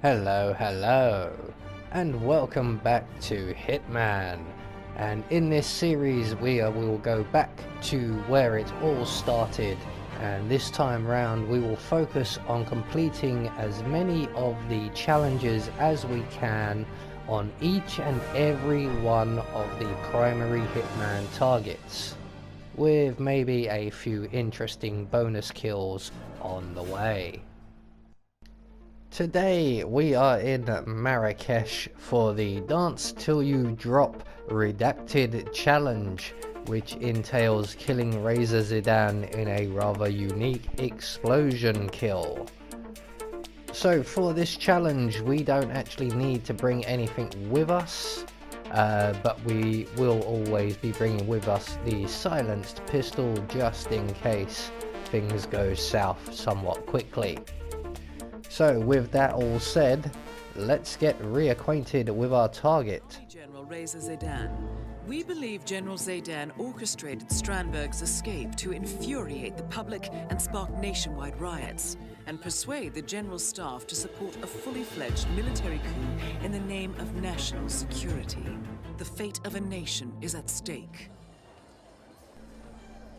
Hello, and welcome back to Hitman. And in this series we will go back to where it all started, and this time round we will focus on completing as many of the challenges as we can on each and every one of the primary Hitman targets, with maybe a few interesting bonus kills on the way. Today we are in Marrakesh for the Dance Till You Drop Redacted challenge, which entails killing Reza Zaydan in a rather unique explosion kill. So for this challenge we don't actually need to bring anything with us, but we will always be bringing with us the silenced pistol just in case things go south somewhat quickly. So with that all said, let's get reacquainted with our target. General Reza Zaydan. We believe General Zaydan orchestrated Strandberg's escape to infuriate the public and spark nationwide riots, and persuade the general staff to support a fully fledged military coup in the name of national security. The fate of a nation is at stake.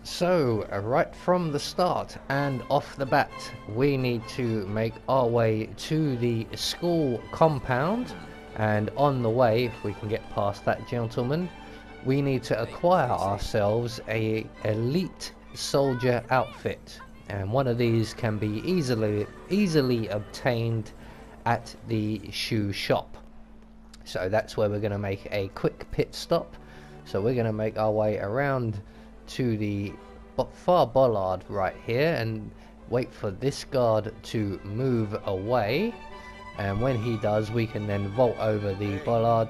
So, right from the start and off the bat, we need to make our way to the school compound, and on the way, if we can get past that gentleman, we need to acquire ourselves a elite soldier outfit, and one of these can be easily obtained at the shoe shop. So that's where we're going to make a quick pit stop. So we're going to make our way around to the far bollard right here and wait for this guard to move away, and when he does we can then vault over the bollard.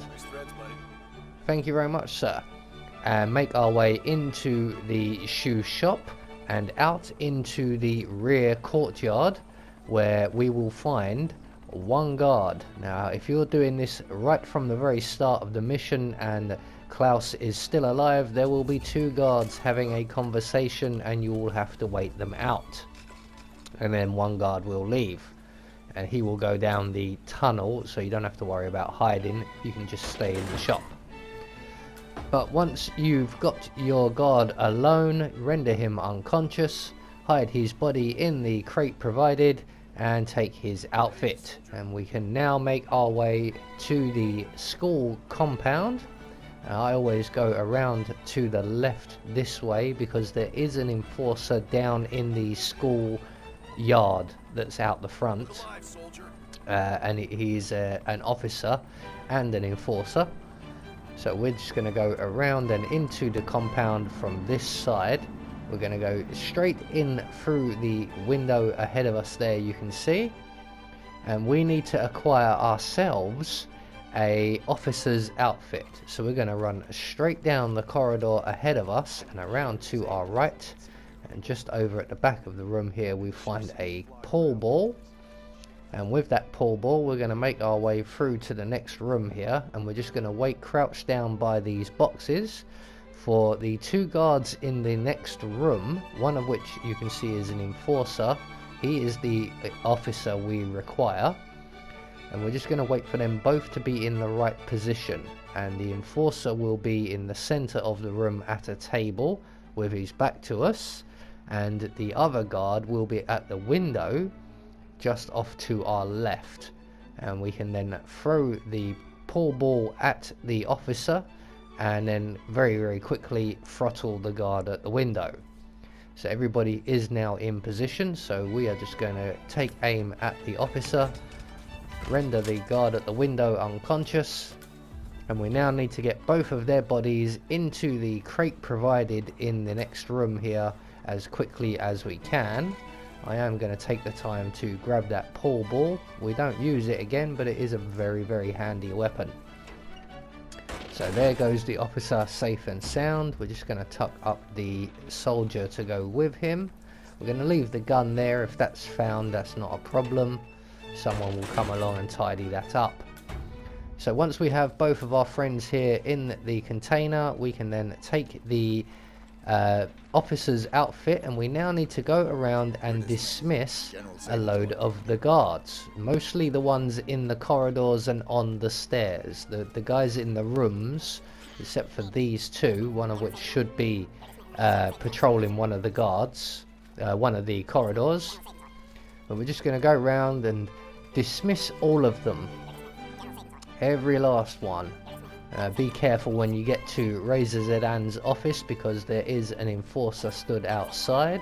Thank you very much, sir. And make our way into the shoe shop and out into the rear courtyard, where we will find one guard. Now if you're doing this right from the very start of the mission and Klaus is still alive, there will be two guards having a conversation and you will have to wait them out, and then one guard will leave and he will go down the tunnel, so you don't have to worry about hiding, you can just stay in the shop. But once you've got your guard alone, render him unconscious, hide his body in the crate provided and take his outfit, and we can now make our way to the school compound. I always go around to the left this way because there is an enforcer down in the school yard that's out the front, and he's an officer and an enforcer. So we're just going to go around and into the compound from this side. We're going to go straight in through the window ahead of us there, you can see, and we need to acquire ourselves a officer's outfit. So we're going to run straight down the corridor ahead of us and around to our right, and just over at the back of the room here we find a pool ball, and with that pool ball we're going to make our way through to the next room here, and we're just going to wait crouched down by these boxes for the two guards in the next room, one of which you can see is an enforcer. He is the officer we require, and we're just going to wait for them both to be in the right position, and the enforcer will be in the center of the room at a table with his back to us, and the other guard will be at the window just off to our left, and we can then throw the pool ball at the officer and then very quickly throttle the guard at the window. So everybody is now in position, so we are just going to take aim at the officer, render the guard at the window unconscious, and we now need to get both of their bodies into the crate provided in the next room here as quickly as we can. I am going to take the time to grab that pool ball. We don't use it again, but it is a very handy weapon. So there goes the officer safe and sound. We're just going to tuck up the soldier to go with him. We're going to leave the gun there. If that's found, that's not a problem. Someone will come along and tidy that up. So once we have both of our friends here in the container, we can then take the officer's outfit, and we now need to go around and dismiss a load of the guards, mostly the ones in the corridors and on the stairs. The guys in the rooms, except for these two, one of which should be patrolling one of the guards, one of the corridors. But we're just going to go around and dismiss all of them, every last one. Be careful when you get to Reza Zaydan's office, because there is an enforcer stood outside.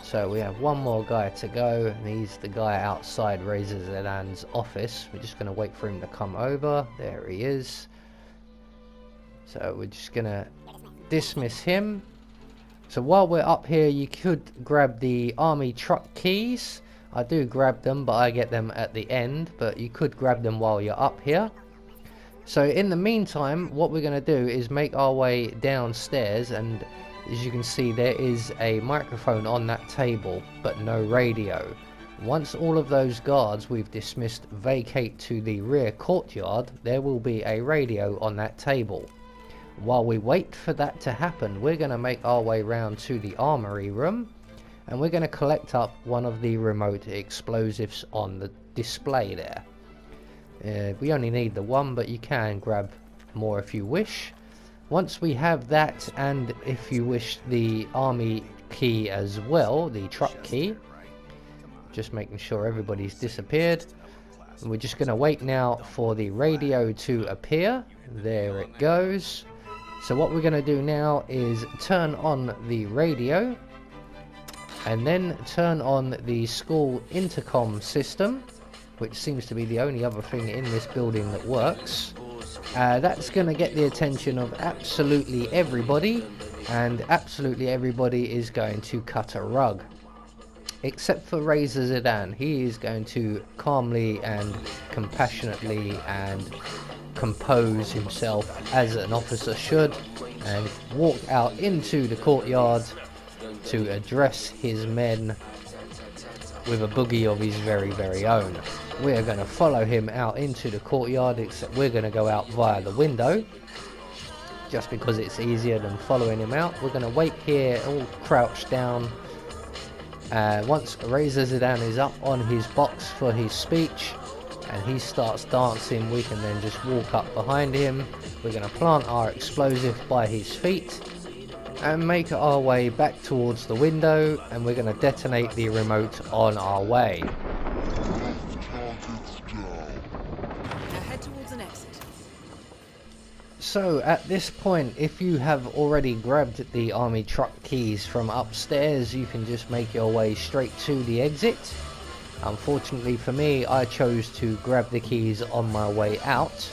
So we have one more guy to go, and he's the guy outside Reza Zaydan's office. We're just going to wait for him to come over. There he is. So we're just going to dismiss him. So while we're up here, you could grab the army truck keys. I do grab them, but I get them at the end. But you could grab them while you're up here. So in the meantime, what we're going to do is make our way downstairs, and as you can see, there is a microphone on that table, but no radio. Once all of those guards we've dismissed vacate to the rear courtyard, there will be a radio on that table. While we wait for that to happen, we're going to make our way round to the armory room, and we're going to collect up one of the remote explosives on the display there. We only need the one, but you can grab more if you wish. Once we have that, and if you wish the army key as well, the truck key, just making sure everybody's disappeared. And we're just going to wait now for the radio to appear. There it goes. So what we're going to do now is turn on the radio, and then turn on the school intercom system, which seems to be the only other thing in this building that works. That's going to get the attention of absolutely everybody, and absolutely everybody is going to cut a rug. Except for Reza Zaydan. He is going to calmly and compassionately and compose himself as an officer should, and walk out into the courtyard to address his men with a boogie of his very, very own. We're going to follow him out into the courtyard, except we're going to go out via the window, just because it's easier than following him out. We're going to wait here, all crouched down. Once Reza Zaydan is up on his box for his speech, and he starts dancing, we can then just walk up behind him. We're going to plant our explosive by his feet, and make our way back towards the window, and we're going to detonate the remote on our way. Head towards an exit. So at this point, if you have already grabbed the army truck keys from upstairs, you can just make your way straight to the exit. Unfortunately for me, I chose to grab the keys on my way out.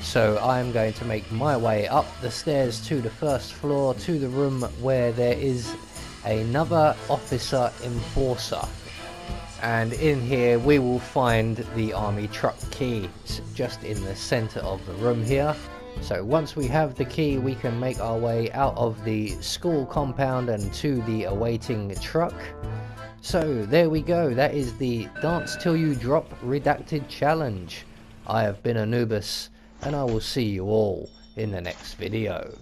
So I'm going to make my way up the stairs to the first floor, to the room where there is another officer enforcer. And in here we will find the army truck key. It's just in the center of the room here. So once we have the key, we can make our way out of the school compound and to the awaiting truck. So there we go, that is the Dance Till You Drop Redacted challenge. I have been Anubis, and I will see you all in the next video.